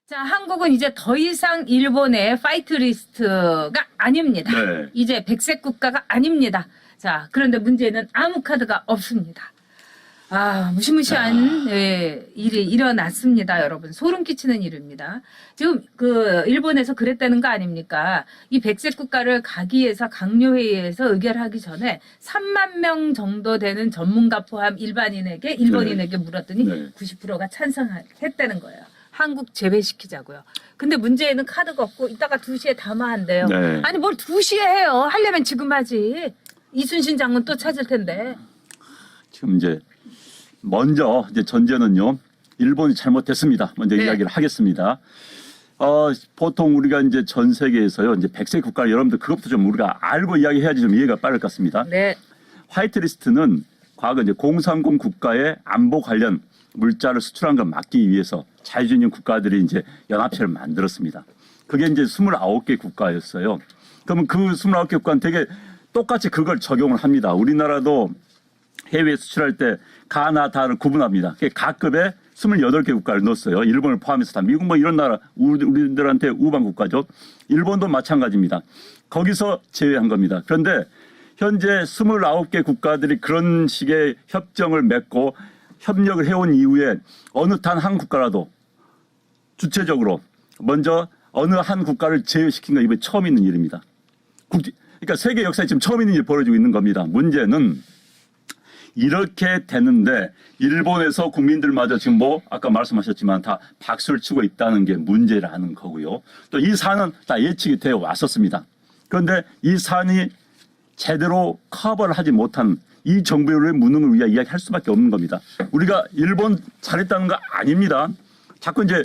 자, 한국은 이제 더 이상 일본의 파이트 리스트가 아닙니다. 네. 이제 백색 국가가 아닙니다. 자, 그런데 문제는 아무 카드가 없습니다. 아, 무시무시한 일이 일어났습니다, 여러분. 소름 끼치는 일입니다. 지금 일본에서 그랬다는 거 아닙니까? 이 백색 국가를 가기위해서 강요회의에서 의결하기 전에 3만 명 정도 되는 전문가 포함 일본인에게 물었더니 네. 90%가 찬성했다는 거예요. 한국 제외시키자고요. 근데 문제는 카드가 없고 이따가 2시에 담화한대요. 네. 아니 뭘 2시에 해요. 하려면 지금 하지. 이순신 장군 또 찾을 텐데. 지금 이제 먼저 이제 전제는요. 일본이 잘못했습니다. 먼저 네. 이야기를 하겠습니다. 보통 우리가 이제 전 세계에서요. 이제 백색 국가 여러분들 그것부터 좀 우리가 알고 이야기해야지 좀 이해가 빠를 것 같습니다. 네. 화이트리스트는 과거 이제 공산공 국가의 안보 관련 물자를 수출한 걸 막기 위해서 자유주의 국가들이 이제 연합체를 만들었습니다. 그게 이제 29개 국가였어요. 그러면 그 29개 국가는 되게 똑같이 그걸 적용을 합니다. 우리나라도 해외 수출할 때 가나 다를 구분합니다. 각급에 28개 국가를 넣었어요. 일본을 포함해서 다. 미국 뭐 이런 나라 우리들한테 우방 국가죠. 일본도 마찬가지입니다. 거기서 제외한 겁니다. 그런데 현재 29개 국가들이 그런 식의 협정을 맺고 협력을 해온 이후에 어느 단 한 국가라도 주체적으로 먼저 어느 한 국가를 제외시킨 건 이번에 처음 있는 일입니다. 그러니까 세계 역사에 지금 처음 있는 일이 벌어지고 있는 겁니다. 문제는 이렇게 되는데 일본에서 국민들마저 지금 뭐 아까 말씀하셨지만 다 박수를 치고 있다는 게 문제라는 거고요. 또 이 사안은 다 예측이 되어 왔었습니다. 그런데 이 사안이 제대로 커버를 하지 못한 이 정부의 무능을 우리가 이야기할 수밖에 없는 겁니다. 우리가 일본 잘했다는 거 아닙니다. 자꾸 이제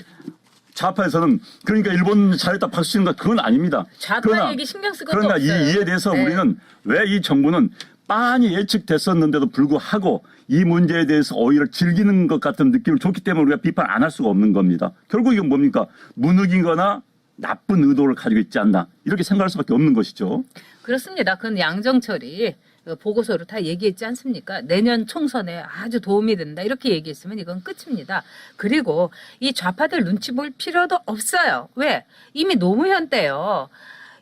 좌파에서는 그러니까 일본 잘했다 박수 치는 거 그건 아닙니다. 좌파 얘기 신경 쓸 것도 그러나 없어요. 이에 대해서 네. 우리는 왜 이 정부는 빤히 예측됐었는데도 불구하고 이 문제에 대해서 오히려 즐기는 것 같은 느낌을 줬기 때문에 우리가 비판 안 할 수가 없는 겁니다. 결국 이건 뭡니까? 무능이거나 나쁜 의도를 가지고 있지 않나 이렇게 생각할 수밖에 없는 것이죠. 그렇습니다. 그건 양정철이 보고서로 다 얘기했지 않습니까? 내년 총선에 아주 도움이 된다. 이렇게 얘기했으면 이건 끝입니다. 그리고 이 좌파들 눈치 볼 필요도 없어요. 왜? 이미 노무현 때요.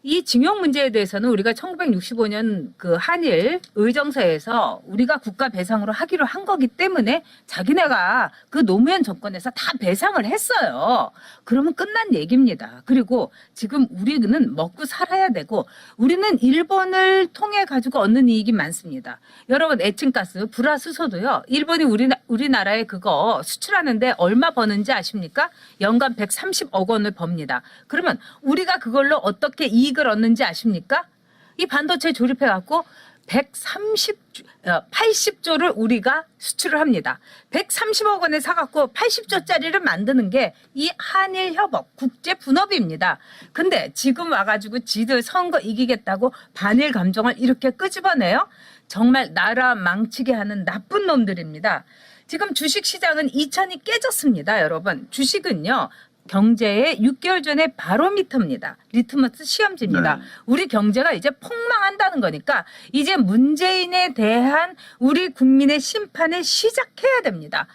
이 징용 문제에 대해서는 우리가 1965년 그 한일 의정서에서 우리가 국가 배상으로 하기로 한 거기 때문에 자기네가 그 노무현 정권에서 다 배상을 했어요. 그러면 끝난 얘기입니다. 그리고 지금 우리는 먹고 살아야 되고 우리는 일본을 통해 가지고 얻는 이익이 많습니다. 여러분 애칭가스, 불화수소도요. 일본이 우리나라에 그거 수출하는데 얼마 버는지 아십니까? 연간 130억 원을 법니다. 그러면 우리가 그걸로 어떻게 이익을 얻는지 아십니까? 이 반도체 조립해갖고 80조를 우리가 수출을 합니다. 130억 원에 사갖고 80조짜리를 만드는 게 이 한일협업 국제분업입니다. 근데 지금 와가지고 지들 선거 이기겠다고 반일 감정을 이렇게 끄집어내요? 정말 나라 망치게 하는 나쁜 놈들입니다. 지금 주식시장은 2천이 깨졌습니다, 여러분. 주식은요. 경제의 6개월 전에 바로미터입니다. 리트머스 시험지입니다. 네. 우리 경제가 이제 폭망한다는 거니까 이제 문재인에 대한 우리 국민의 심판을 시작해야 됩니다.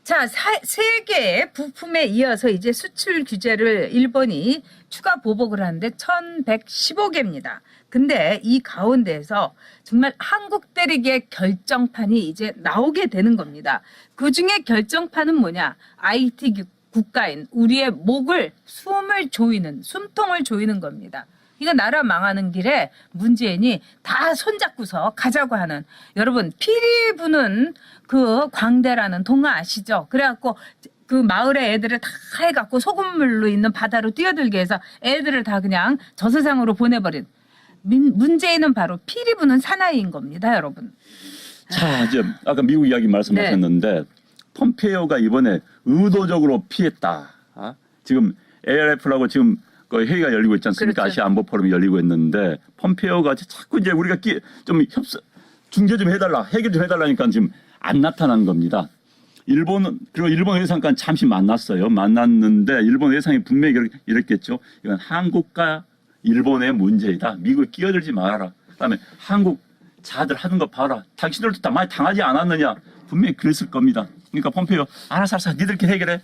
자, 세계의 부품에 이어서 이제 수출 규제를 일본이 추가 보복을 하는데 1115개입니다. 근데 이 가운데에서 정말 한국 때리기의 결정판이 이제 나오게 되는 겁니다. 그중에 결정판은 뭐냐? IT 국가인 우리의 목을 숨통을 조이는 겁니다. 이거 나라 망하는 길에 문재인이 다 손잡고서 가자고 하는 여러분 피리 부는 그 광대라는 동화 아시죠? 그래갖고 그 마을의 애들을 다 해갖고 소금물로 있는 바다로 뛰어들게 해서 애들을 다 그냥 저세상으로 보내버린 문재인은 바로 피리 부는 사나이인 겁니다, 여러분. 자, 이제 아까 미국 이야기 말씀하셨는데 폼페이오가 이번에 의도적으로 피했다. 지금 ARF라고 지금 그 회의가 열리고 있지 않습니까? 그렇죠. 아시아 안보 포럼이 열리고 있는데 폼페이오가 자꾸 이제 우리가 좀 중재 좀 해달라, 해결 좀 해달라니까 지금 안 나타난 겁니다. 그리고 일본 외상과 잠시 만났는데 일본 외상이 분명히 이랬겠죠. 이건 한국과 일본의 문제이다. 미국이 끼어들지 말아라. 그다음에 한국 자들 하는 거 봐라. 당신들도 다 많이 당하지 않았느냐. 분명히 그랬을 겁니다. 그러니까 폼페이오 알아서 니들끼리 해결해.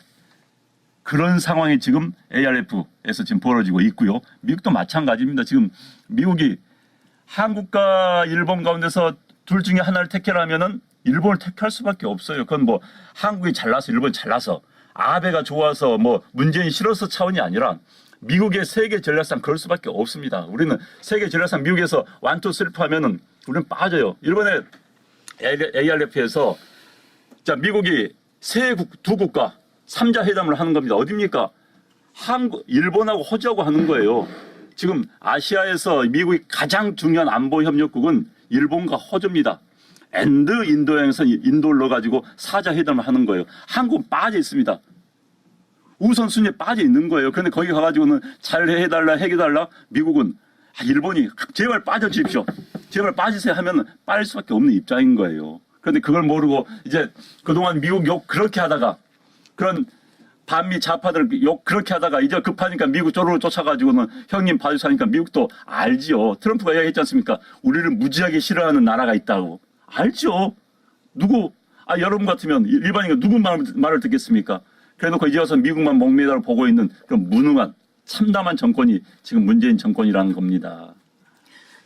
그런 상황이 지금 ARF에서 지금 벌어지고 있고요. 미국도 마찬가지입니다. 지금 미국이 한국과 일본 가운데서 둘 중에 하나를 택하라면은 일본을 택할 수밖에 없어요. 그건 뭐 한국이 잘나서 일본이 잘나서 아베가 좋아서 뭐 문재인이 싫어서 차원이 아니라 미국의 세계 전략상 그럴 수밖에 없습니다. 우리는 세계 전략상 미국에서 1, 2, 3 하면은 우리는 빠져요. 일본의 ARF에서 자 미국이 두 국가 3자 회담을 하는 겁니다. 어디입니까? 일본하고 호주하고 하는 거예요. 지금 아시아에서 미국이 가장 중요한 안보 협력국은 일본과 호주입니다. 앤드 인도양에서 인도를 넣어가지고 4자 회담을 하는 거예요. 한국은 빠져 있습니다. 우선순위에 빠져 있는 거예요. 그런데 거기 가가지고는 잘 해달라, 해달라. 미국은 일본이 제발 빠져주십시오. 제발 빠지세요 하면 빠질 수밖에 없는 입장인 거예요. 그런데 그걸 모르고 이제 그동안 미국 욕 그렇게 하다가 그런 반미 좌파들 욕 그렇게 하다가 이제 급하니까 미국 쪼르르 쫓아가지고는 형님 봐주사니까 미국도 알지요. 트럼프가 이야기했지 않습니까? 우리를 무지하게 싫어하는 나라가 있다고. 알죠. 여러분 같으면 일반인가 누구 말을 듣겠습니까? 그래놓고 이제 와서 미국만 목매달아 보고 있는 그런 무능한 참담한 정권이 지금 문재인 정권이라는 겁니다.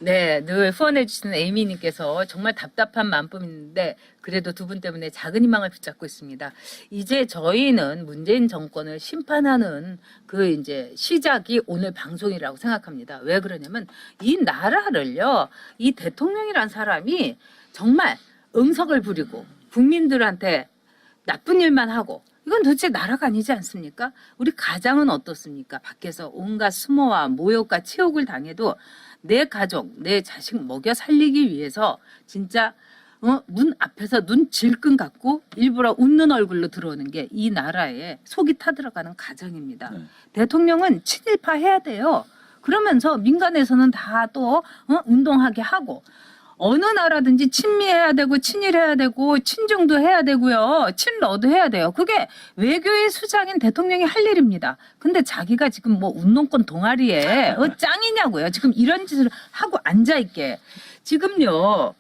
네, 늘 후원해 주시는 에이미님께서 정말 답답한 마음뿐인데 그래도 두 분 때문에 작은 희망을 붙잡고 있습니다. 이제 저희는 문재인 정권을 심판하는 그 이제 시작이 오늘 방송이라고 생각합니다. 왜 그러냐면 이 나라를요, 이 대통령이란 사람이 정말 응석을 부리고 국민들한테 나쁜 일만 하고 이건 도대체 나라가 아니지 않습니까? 우리 가장은 어떻습니까? 밖에서 온갖 수모와 모욕과 치욕을 당해도 내 가족, 내 자식 먹여 살리기 위해서 진짜 문 앞에서 눈 질끈 감고 일부러 웃는 얼굴로 들어오는 게 이 나라에 속이 타들어가는 가정입니다. 대통령은 친일파 해야 돼요. 그러면서 민간에서는 다 또 운동하게 하고 어느 나라든지 친미해야 되고 친일해야 되고 친중도 해야 되고요. 친러도 해야 돼요. 그게 외교의 수장인 대통령이 할 일입니다. 근데 자기가 지금 뭐 운동권 동아리에 짱이냐고요. 지금 이런 짓을 하고 앉아있게. 지금요.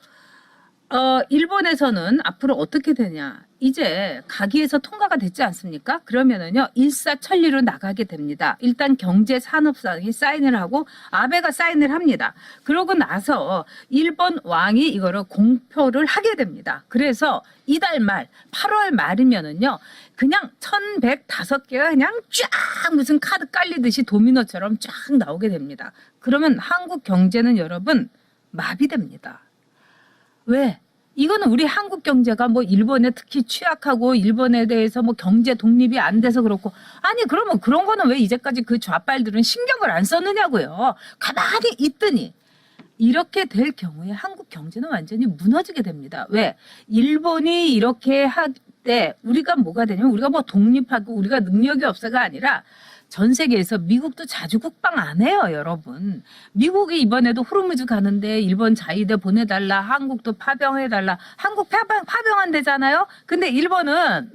일본에서는 앞으로 어떻게 되냐. 이제 가기에서 통과가 됐지 않습니까? 그러면은요, 일사천리로 나가게 됩니다. 일단 경제산업상이 사인을 하고 아베가 사인을 합니다. 그러고 나서 일본 왕이 이거를 공표를 하게 됩니다. 그래서 이달 말, 8월 말이면은요, 그냥 1105개가 그냥 쫙 무슨 카드 깔리듯이 도미노처럼 쫙 나오게 됩니다. 그러면 한국 경제는 여러분, 마비됩니다. 왜? 이거는 우리 한국 경제가 뭐 일본에 특히 취약하고 일본에 대해서 뭐 경제 독립이 안 돼서 그렇고 아니 그러면 그런 거는 왜 이제까지 그 좌빨들은 신경을 안 썼느냐고요. 가만히 있더니 이렇게 될 경우에 한국 경제는 완전히 무너지게 됩니다. 왜? 일본이 이렇게 할 때 우리가 뭐가 되냐면 우리가 뭐 독립하고 우리가 능력이 없어가 아니라 전 세계에서 미국도 자주 국방 안 해요, 여러분. 미국이 이번에도 호르무즈 가는데 일본 자위대 보내달라, 한국도 파병해달라. 한국 파병한대잖아요. 근데 일본은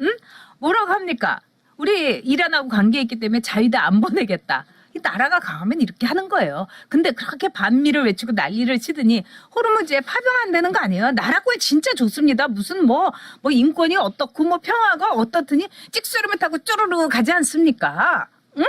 뭐라고 합니까? 우리 이란하고 관계 있기 때문에 자위대 안 보내겠다. 이 나라가 강하면 이렇게 하는 거예요. 근데 그렇게 반미를 외치고 난리를 치더니 호르무즈에 파병한다는 거 아니에요. 나라 꼴 진짜 좋습니다. 무슨 뭐 인권이 어떻고 뭐 평화가 어떻더니 찍소리만 타고 쪼르르 가지 않습니까? 응?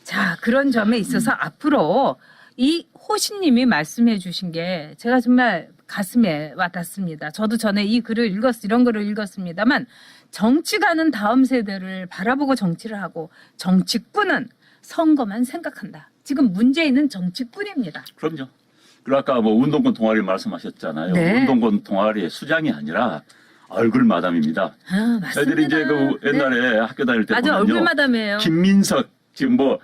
자, 그런 점에 있어서 앞으로 이 호신님이 말씀해 주신 게 제가 정말 가슴에 와닿습니다. 저도 전에 이런 글을 읽었습니다만 정치가는 다음 세대를 바라보고 정치를 하고 정치꾼은 선거만 생각한다. 지금 문재인은 정치꾼입니다. 그럼요. 그리고 아까 뭐 운동권 동아리 말씀하셨잖아요. 네. 운동권 동아리의 수장이 아니라 얼굴 마담입니다. 아, 맞습니다. 저희들이 이제 그 옛날에 학교 다닐 때 맞아, 보면요. 얼굴 마담이에요. 김민석 지금 뭐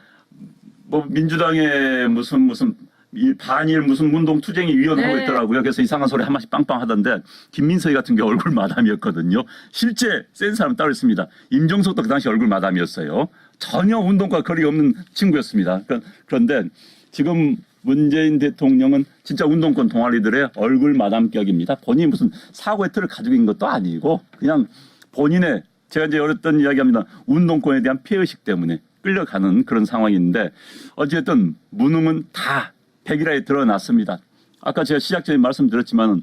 민주당의 무슨 이 반일 무슨 운동 투쟁이 위원하고 네. 있더라고요. 그래서 이상한 소리 한 번씩 빵빵 하던데 김민석이 같은 게 얼굴 마담이었거든요. 실제 센 사람 따로 있습니다. 임종석도 그 당시 얼굴 마담이었어요. 전혀 운동과 거리 없는 친구였습니다. 그런데 지금 문재인 대통령은 진짜 운동권 동아리들의 얼굴 마담격입니다. 본인이 무슨 사고의 틀을 가지고 있는 것도 아니고 그냥 본인의 제가 이제 어렸던 이야기합니다. 운동권에 대한 폐의식 때문에 끌려가는 그런 상황인데 어쨌든 무능은 다 백일하에 드러났습니다. 아까 제가 시작 전에 말씀드렸지만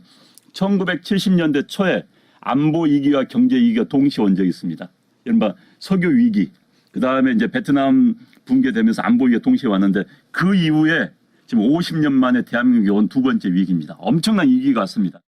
1970년대 초에 안보 위기와 경제 위기가 동시에 온 적이 있습니다. 이른바 석유 위기. 그다음에 이제 베트남 붕괴되면서 안보 위기가 동시에 왔는데 그 이후에 지금 50년 만에 대한민국이 온 두 번째 위기입니다. 엄청난 위기가 왔습니다.